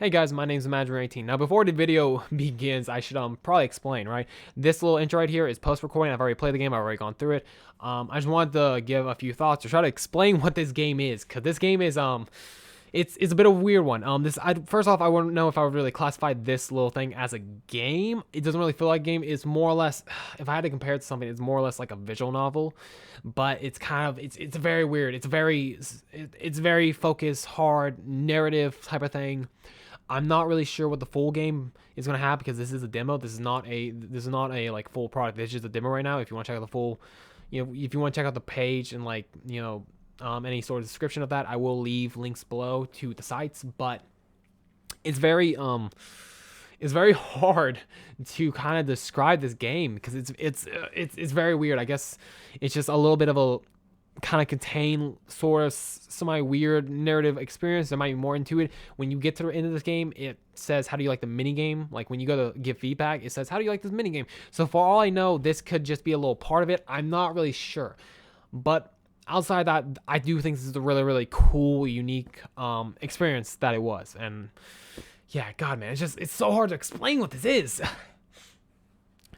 Hey guys, my name's Imaginary18. Now before the video begins, I should probably explain, right? This little intro right here is post-recording. I've already played the game, I've already gone through it. I just wanted to give a few thoughts to try to explain what this game is, because this game is it's a bit of a weird one. First off, I wouldn't know if I would really classify this little thing as a game. It doesn't really feel like a game. It's more or less, if I had to compare it to something, it's more or less like a visual novel, but it's kind of it's very weird. It's very focused, hard narrative type of thing. I'm not really sure what the full game is gonna have because this is a demo. This is not a like full product. This is just a demo right now. If you want to check out the full, if you want to check out the page and any sort of description of that, I will leave links below to the sites. But it's very hard to kind of describe this game because it's very weird. I guess it's just a little bit of a kind of contain sort of semi weird narrative experience. There might be more into it. When you get to the end of this game, it says, how do you like the mini game? Like when you go to give feedback, it says, how do you like this mini game? So for all I know, this could just be a little part of it. I'm not really sure. But outside that, I do think this is a really, really cool, unique experience that it was. And yeah, God, man, it's so hard to explain what this is.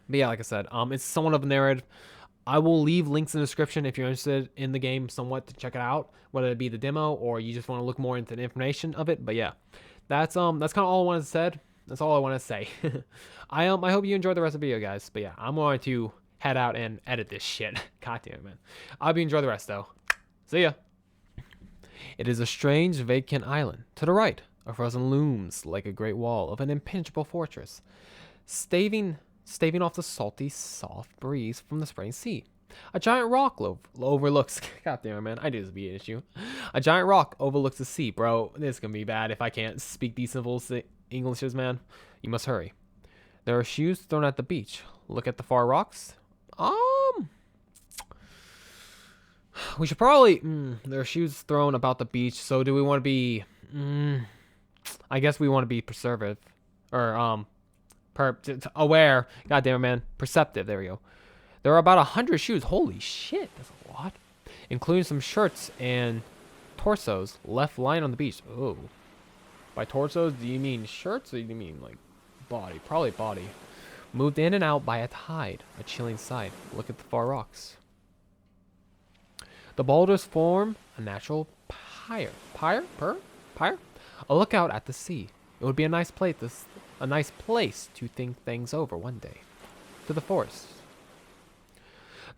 But yeah, like I said, it's somewhat of a narrative. I will leave links in the description if you're interested in the game somewhat to check it out, whether it be the demo or you just want to look more into the information of it. But yeah, that's kind of all I wanted to say. That's all I want to say. I hope you enjoyed the rest of the video, guys. But yeah, I'm going to head out and edit this shit. God damn it, man. I hope you enjoy the rest though. See ya. It is a strange, vacant island. To the right, a frozen looms like a great wall of an impenetrable fortress, staving off the salty, soft breeze from the spraying sea. A giant rock overlooks. God damn it, man. I knew this would be an issue. A giant rock overlooks the sea, bro. This is gonna be bad if I can't speak these simple Englishes, man. You must hurry. There are shoes thrown at the beach. Look at the far rocks. We should probably. There are shoes thrown about the beach. So do we want to be? I guess we want to be preservative, or aware. God damn it, man. Perceptive. There we go. There are about 100 shoes. Holy shit, that's a lot. Including some shirts and torsos left lying on the beach. Oh. By torsos, do you mean shirts or do you mean like body? Probably body. Moved in and out by a tide. A chilling sight. Look at the far rocks. The boulders form a natural pier. A lookout at the sea. It would be a nice place to think things over one day. To the forest.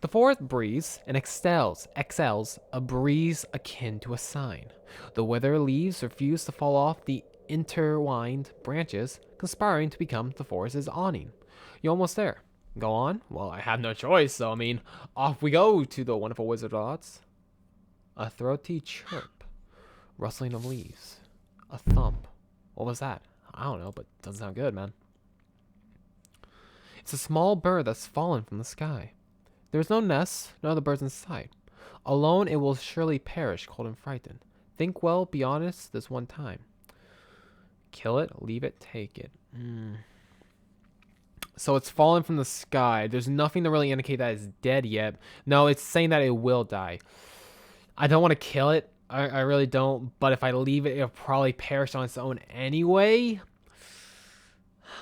The forest breathes and exhales a breeze akin to a sign. The withered leaves refuse to fall off the intertwined branches, conspiring to become the forest's awning. You're almost there. Go on? Well, I have no choice, so off we go to the wonderful Wizard of Oz. A throaty chirp, rustling of leaves, a thump. What was that? I don't know, but it doesn't sound good, man. It's a small bird that's fallen from the sky. There is no nest, no other birds in sight. Alone it will surely perish, cold and frightened. Think well, be honest this one time. Kill it, leave it, take it. So it's fallen from the sky. There's nothing to really indicate that it's dead yet. No, it's saying that it will die. I don't want to kill it. I really don't. But if I leave it, it'll probably perish on its own anyway.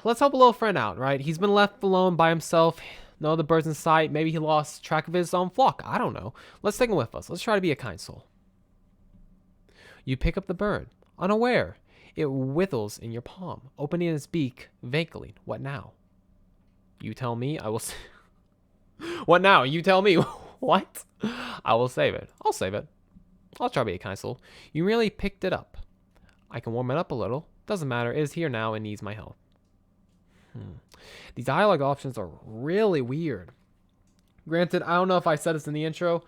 Let's help a little friend out, right? He's been left alone by himself. No other birds in sight. Maybe he lost track of his own flock. I don't know. Let's take him with us. Let's try to be a kind soul. You pick up the bird. Unaware. It whittles in your palm, opening its beak vaguely. What now? You tell me. I will... What now? You tell me. What? I will save it. I'll save it. I'll try to be a kind soul. You really picked it up. I can warm it up a little. Doesn't matter. It is here now and needs my help. These dialogue options are really weird. Granted, I don't know if I said this in the intro.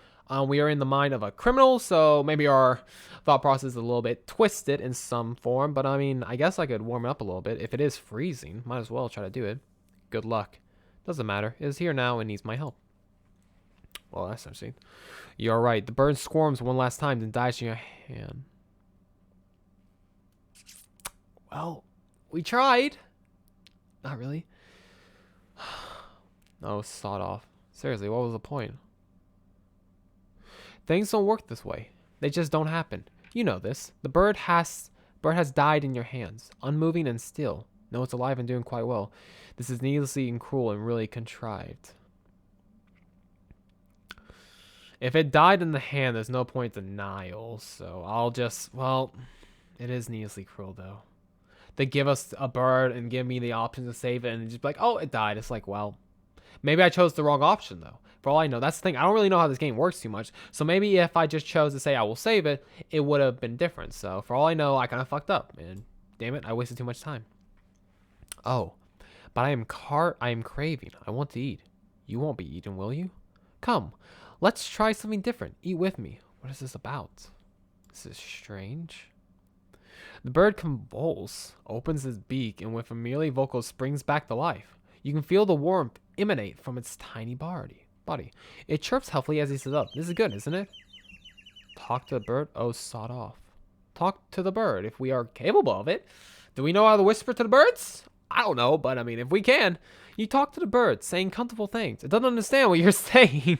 We are in the mind of a criminal, so maybe our thought process is a little bit twisted in some form. But I guess I could warm it up a little bit. If it is freezing, might as well try to do it. Good luck. Doesn't matter. It is here now and needs my help. Well, that's interesting. You're right. The bird squirms one last time, then dies in your hand. Well, we tried. Not really. No, sawed off. Seriously, what was the point? Things don't work this way. They just don't happen. You know this. The bird has Bird has died in your hands, unmoving and still. No, it's alive and doing quite well. This is needlessly and cruel and really contrived. If it died in the hand, there's no point in denial, so I'll just, well, it is needlessly cruel, though. They give us a bird and give me the option to save it and just be like, oh, it died. It's like, well, maybe I chose the wrong option, though. For all I know, that's the thing. I don't really know how this game works too much. So maybe if I just chose to say I will save it, it would have been different. So for all I know, I kind of fucked up. And damn it, I wasted too much time. Oh, but I am craving. I want to eat. You won't be eating, will you? Come, let's try something different. Eat with me. What is this about? This is strange. The bird convulses, opens its beak, and with familiar vocals springs back to life. You can feel the warmth emanate from its tiny body. It chirps healthily as he sits up. This is good, isn't it? Talk to the bird? Oh, sawed off. Talk to the bird if we are capable of it. Do we know how to whisper to the birds? I don't know, but I mean, if we can. You talk to the bird, saying comfortable things. It doesn't understand what you're saying.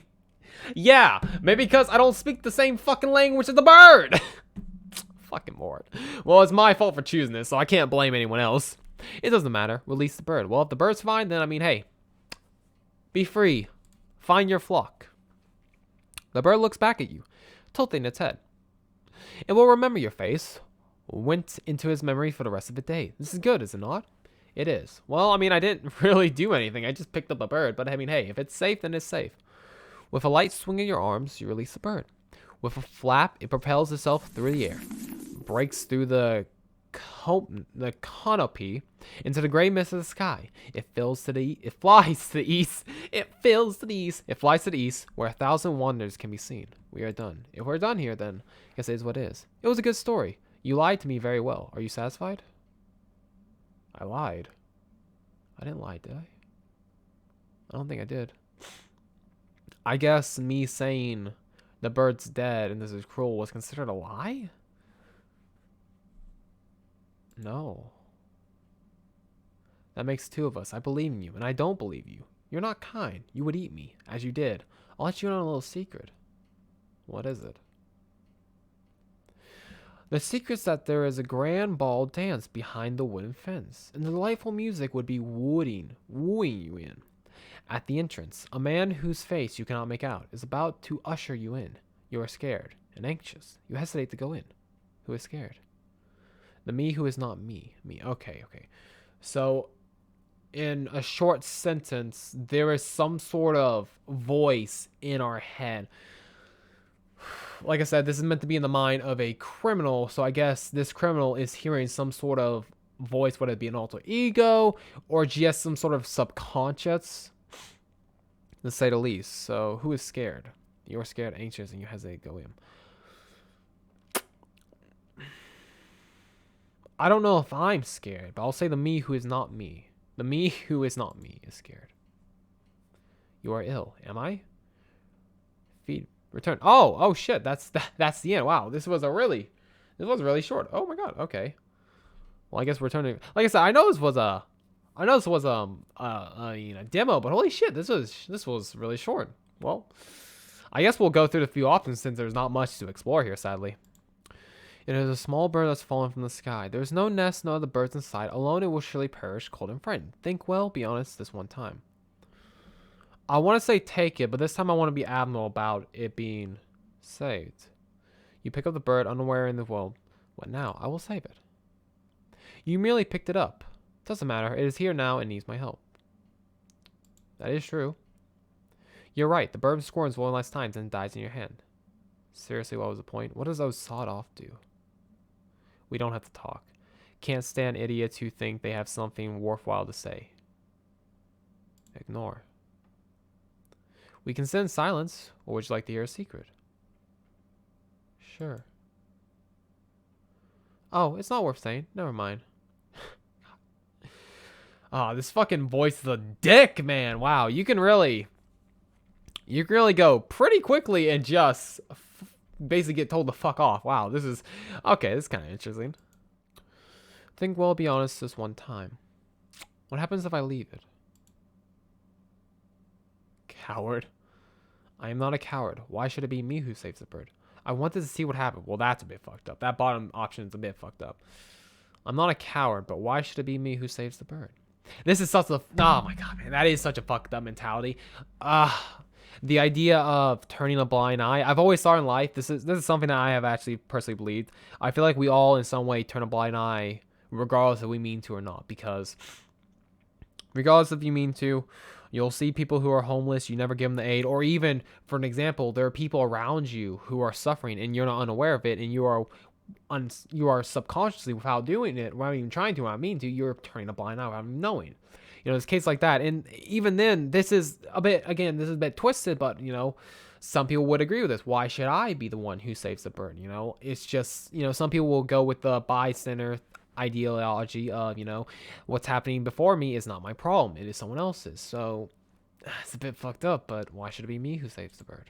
Yeah, maybe because I don't speak the same fucking language as the bird. Fucking moron. Well, it's my fault for choosing this, so I can't blame anyone else. It doesn't matter. Release the bird. Well, if the bird's fine, then I mean, hey, be free. Find your flock. The bird looks back at you, tilting its head. It will remember your face. Went into his memory for the rest of the day. This is good, is it not? It is. Well, I mean, I didn't really do anything. I just picked up a bird, but I mean, hey, if it's safe, then it's safe. With a light swing of your arms, you release the bird. With a flap, it propels itself through the air, breaks through the canopy into the gray mist of the sky. It flies to the east. It flies to the east, where 1,000 wonders can be seen. We are done. If we're done here, then I guess it is what it is. It was a good story. You lied to me very well. Are you satisfied? I lied. I didn't lie, did I? I don't think I did. I guess me saying the bird's dead and this is cruel was considered a lie? No. That makes two of us. I believe in you, and I don't believe you. You're not kind. You would eat me, as you did. I'll let you in on a little secret. What is it? The secret's that there is a grand ball dance behind the wooden fence, and the delightful music would be wooing you in. At the entrance, a man whose face you cannot make out is about to usher you in. You are scared and anxious. You hesitate to go in. Who is scared? The me who is not me. Me. Okay. So, in a short sentence, there is some sort of voice in our head. Like I said, this is meant to be in the mind of a criminal, so I guess this criminal is hearing some sort of voice, whether it be an alter ego or just some sort of subconscious, to say the least. So, who is scared? You're scared, anxious, and you hesitate to go in. I don't know if I'm scared, but I'll say the me who is not me. The me who is not me is scared. You are ill, am I? Feed. Return. Oh shit. That's the end. Wow. This was really short. Oh my god. Okay. Well, I guess we're turning. Like I said, I know this was a demo, but holy shit, this was really short. Well, I guess we'll go through the few options since there's not much to explore here, sadly. It is a small bird that's fallen from the sky. There is no nest, no other birds inside. Alone, it will surely perish, cold and frightened. Think well, be honest this one time. I want to say take it, but this time I want to be admirable about it being saved. You pick up the bird, unaware in the world. What now? I will save it. You merely picked it up. Doesn't matter. It is here now and needs my help. That is true. You're right. The bird squirms one last time and dies in your hand. Seriously, what was the point? What does those sawed off do? We don't have to talk. Can't stand idiots who think they have something worthwhile to say. Ignore. We can sit in silence, or would you like to hear a secret? Sure. Oh, it's not worth saying. Never mind. This fucking voice is a dick, man. Wow, you can really go pretty quickly and just basically get told to fuck off. Wow, this is okay. This is kind of interesting. Think well, be honest this one time. What happens if I leave it? Coward. I am not a coward. Why should it be me who saves the bird? I wanted to see what happened. Well, that's a bit fucked up. That bottom option is a bit fucked up. I'm not a coward, but why should it be me who saves the bird? This is such a, oh my god, man, that is such a fucked up mentality. The idea of turning a blind eye. I've always thought in life, this is something that I have actually personally believed. I feel like we all in some way turn a blind eye, regardless if we mean to or not, because regardless if you mean to, you'll see people who are homeless, you never give them the aid, or even, for an example, there are people around you who are suffering and you're not unaware of it, and you are subconsciously, without doing it, without even trying to, without meaning to, you're turning a blind eye without even knowing. There's a case like that, and even then, this is a bit twisted, but some people would agree with this. Why should I be the one who saves the bird? It's just, some people will go with the bystander ideology of, what's happening before me is not my problem. It is someone else's. So it's a bit fucked up, but why should it be me who saves the bird?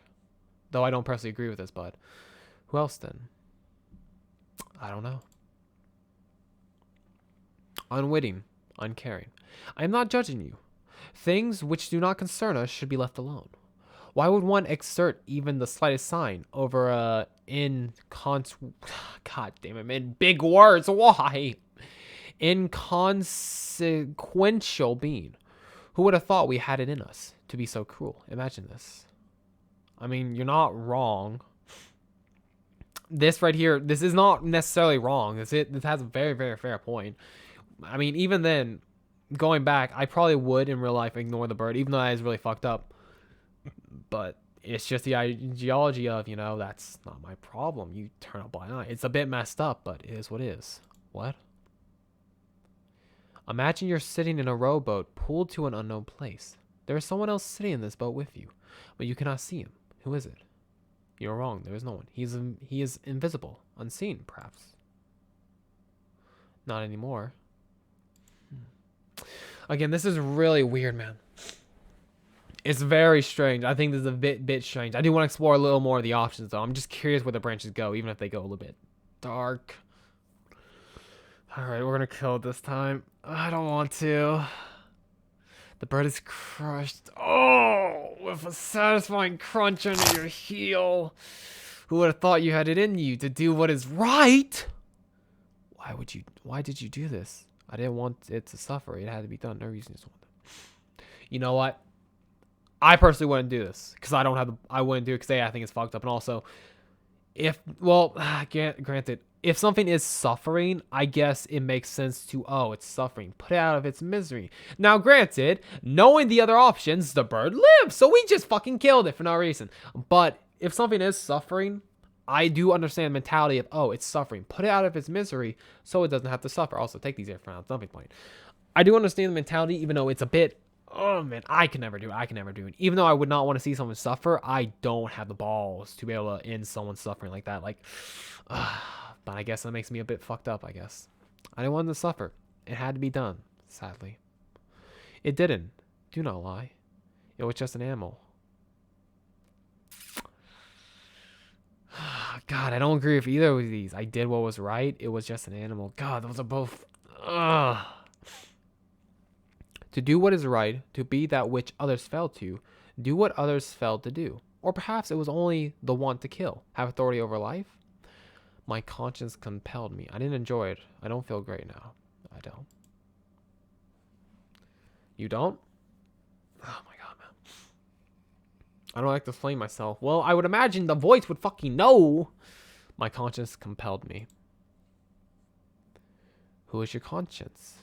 Though I don't personally agree with this, but who else then? I don't know. Unwitting, uncaring. I am not judging you. Things which do not concern us should be left alone. Why would one exert even the slightest sign over God damn it, man, big words, why? Inconsequential being. Who would have thought we had it in us to be so cruel? Imagine this. I mean, you're not wrong. This right here, this is not necessarily wrong. This has a very, very fair point. I mean, even then, going back, I probably would in real life ignore the bird, even though that is really fucked up. But it's just the ideology of, that's not my problem. You turn a blind eye. It's a bit messed up, but it is what it is. What? Imagine you're sitting in a rowboat pulled to an unknown place. There is someone else sitting in this boat with you, but you cannot see him. Who is it? You're wrong. There is no one. He is invisible, unseen, perhaps. Not anymore. Again, this is really weird, man. It's very strange. I think this is a bit strange. I do want to explore a little more of the options, though. I'm just curious where the branches go, even if they go a little bit dark. All right, we're going to kill it this time. I don't want to. The bird is crushed. Oh, with a satisfying crunch under your heel. Who would have thought you had it in you to do what is right? Why did you do this? I didn't want it to suffer. It had to be done. No reason to want it. You know what? I personally wouldn't do this because I wouldn't do it because I think it's fucked up. And also, granted, if something is suffering, I guess it makes sense to, it's suffering. Put it out of its misery. Now, granted, knowing the other options, the bird lives. So we just fucking killed it for no reason. But if something is suffering, I do understand the mentality of, it's suffering. Put it out of its misery so it doesn't have to suffer. Also, take these here for now. It's nothing point. I do understand the mentality, even though it's a bit, oh man, I can never do it. Even though I would not want to see someone suffer, I don't have the balls to be able to end someone suffering like that. But I guess that makes me a bit fucked up, I guess. I didn't want them to suffer. It had to be done, sadly. It didn't. Do not lie. It was just an animal. God, I don't agree with either of these. I did what was right. It was just an animal. God, those are both... To do what is right, to be that which others failed to, do what others failed to do. Or perhaps it was only the want to kill, have authority over life. My conscience compelled me. I didn't enjoy it. I don't feel great now. I don't. You don't? Oh my god, man. I don't like to explain myself. Well, I would imagine the voice would fucking know. My conscience compelled me. Who is your conscience?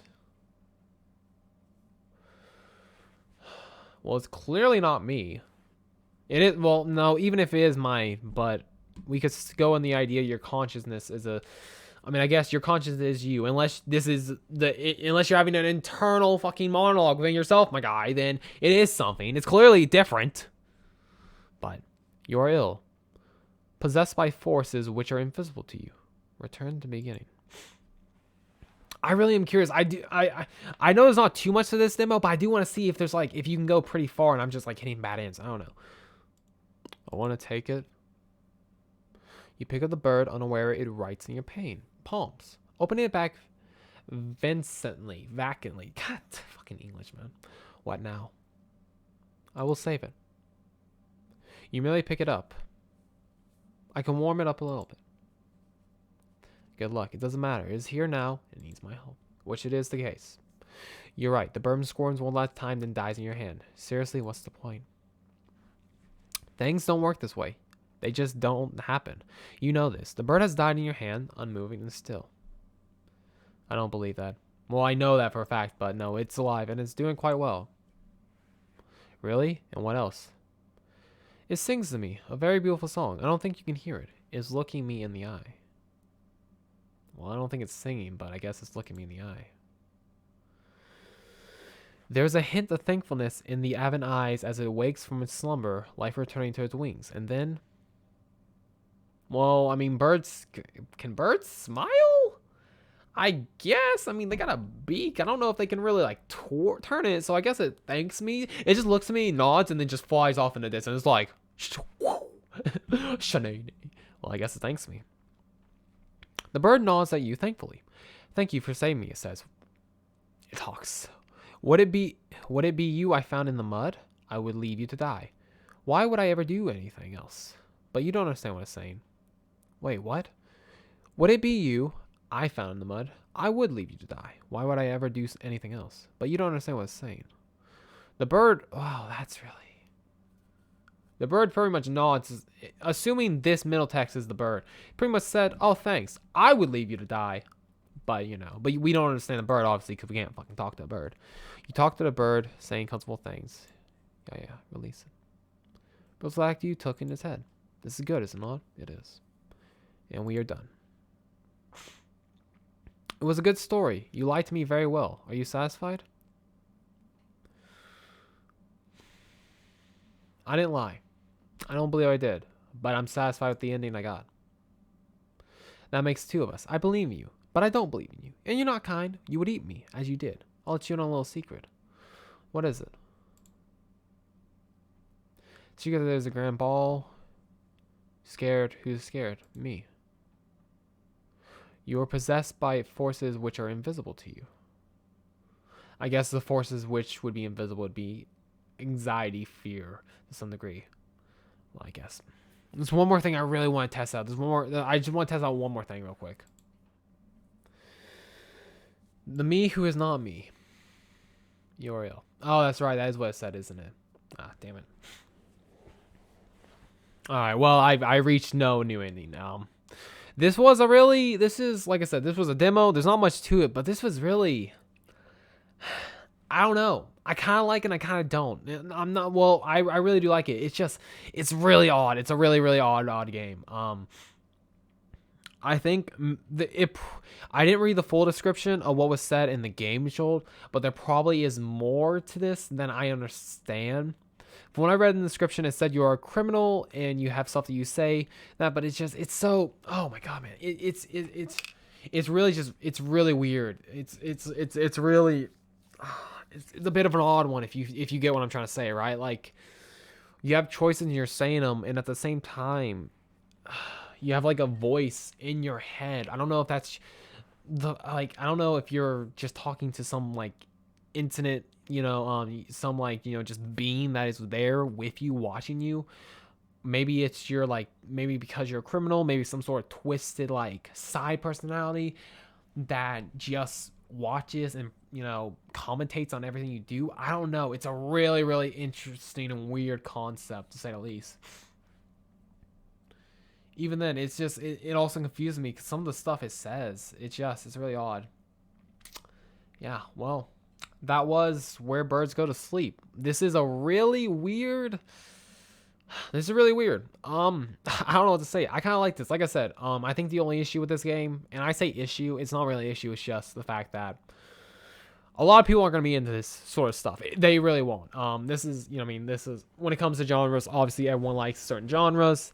Well, it's clearly not me. It is, well, no, even if it is mine, but we could go on the idea your consciousness is I guess your consciousness is you, unless you're having an internal fucking monologue within yourself, my guy, then it is something. It's clearly different. But you are ill, possessed by forces which are invisible to you. Return to the beginning. I really am curious. I know there's not too much to this demo, but I do want to see if there's if you can go pretty far and I'm just hitting bad ends. I don't know. I want to take it. You pick up the bird unaware it writes in your palms. Opening it back vacantly. God, fucking English, man. What now? I will save it. You merely pick it up. I can warm it up a little bit. Good luck. It doesn't matter. It is here now and needs my help. Which it is the case. You're right. The bird squirms one last time, then dies in your hand. Seriously, what's the point? Things don't work this way. They just don't happen. You know this. The bird has died in your hand, unmoving and still. I don't believe that. Well, I know that for a fact, but no, it's alive and it's doing quite well. Really? And what else? It sings to me. A very beautiful song. I don't think you can hear it. It's looking me in the eye. Well, I don't think it's singing, but I guess it's looking me in the eye. There's a hint of thankfulness in the avid eyes as it wakes from its slumber, life returning to its wings. And then... Well, I mean, birds... Can birds smile? I guess. I mean, they got a beak. I don't know if they can really, like, turn it, so I guess it thanks me. It just looks at me, nods, and then just flies off in the distance. It's like... Shanae. Well, I guess it thanks me. The bird nods at you thankfully. Thank you for saving me, it says. It talks. Would it be you I found in the mud? I would leave you to die. Why would I ever do anything else? But you don't understand what it's saying. Wait, what? Would it be you I found in the mud? I would leave you to die. Why would I ever do anything else? But you don't understand what it's saying. The bird, wow, that's really... The bird pretty much nods, assuming this middle text is the bird. Pretty much said, oh, thanks. I would leave you to die. But, you know, but we don't understand the bird, obviously, because we can't fucking talk to a bird. You talk to the bird, saying comfortable things. Yeah, release it. Goes back to you, tilting his head. This is good, is it not? It is. And we are done. It was a good story. You lied to me very well. Are you satisfied? I didn't lie. I don't believe I did, but I'm satisfied with the ending I got. That makes two of us. I believe in you, but I don't believe in you. And you're not kind. You would eat me, as you did. I'll let you in on a little secret. What is it? Together there's a grand ball. Scared. Who's scared? Me. You are possessed by forces which are invisible to you. I guess the forces which would be invisible would be anxiety, fear, to some degree. Well, I guess. There's one more thing I really want to test out. There's one more. I just want to test out one more thing real quick. The me who is not me. Uriel. Oh, that's right. That is what it said, isn't it? Ah, damn it. All right. Well, I reached no new ending. This was a really. This is like I said. This was a demo. There's not much to it, but this was really. I don't know. I kind of like it and I kind of don't. I'm not, well, I really do like it. It's just, it's really odd. It's a really, really odd game. I think I didn't read the full description of what was said in the game show, but there probably is more to this than I understand. From what I read in the description, it said you are a criminal and you have stuff that you say that, but it's just, it's so, oh my God, man. It's really just, it's really weird. It's really, it's a bit of an odd one if you get what I'm trying to say, right? Like, you have choices and you're saying them, and at the same time, you have like a voice in your head. I don't know if that's I don't know if you're just talking to some like internet, some like, just being that is there with you, watching you. Maybe it's maybe because you're a criminal, maybe some sort of twisted like side personality that just watches and commentates on everything you do. I don't know. It's a really, really interesting and weird concept, to say the least. Even then, it's just it also confuses me because some of the stuff it says, it's really odd. Yeah, well, that was Where Birds Go to Sleep. This is really weird. I don't know what to say. I kind of like this. Like I said, I think the only issue with this game, and I say issue, it's not really an issue, it's just the fact that a lot of people aren't going to be into this sort of stuff. They really won't. This is, this is, when it comes to genres, obviously everyone likes certain genres.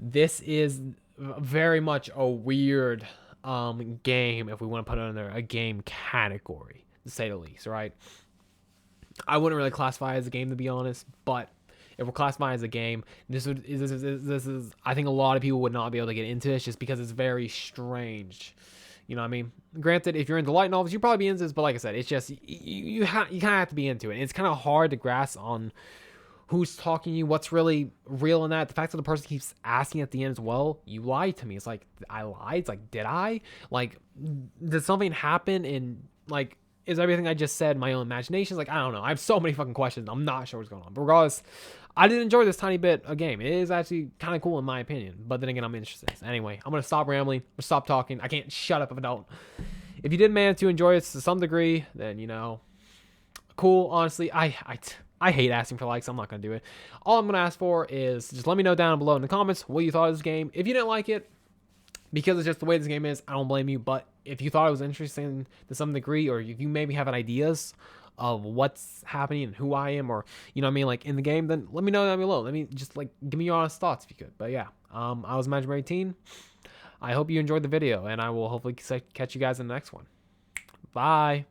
This is very much a weird game, if we want to put it under a game category, to say the least, right? I wouldn't really classify it as a game, to be honest, but if we're classifying as a game, this is I think a lot of people would not be able to get into this just because it's very strange. You know what I mean? Granted, if you're into light novels, you'll probably be into this, but like I said, it's just you kind of have to be into it. It's kind of hard to grasp on who's talking to you, what's really real in that. The fact that the person keeps asking at the end as well, you lied to me. It's like, I lied? It's like, did I? Like, did something happen? And like, is everything I just said my own imagination? Like, I don't know. I have so many fucking questions. I'm not sure what's going on. But regardless, I did enjoy this tiny bit of game. It is actually kind of cool in my opinion. But then again, I'm interested. Anyway, I'm going to stop rambling. I'm going to stop talking. I can't shut up if I don't. If you did manage to enjoy it to some degree, then, you know, cool. Honestly, I hate asking for likes. I'm not going to do it. All I'm going to ask for is just let me know down below in the comments what you thought of this game. If you didn't like it, because it's just the way this game is, I don't blame you. But if you thought it was interesting to some degree, or if you maybe have an ideas of what's happening and who I am, or, you know what I mean, like in the game, then let me know down below. Let me just like give me your honest thoughts if you could. But yeah, I was Imaginary18. I hope you enjoyed the video, and I will hopefully catch you guys in the next one. Bye.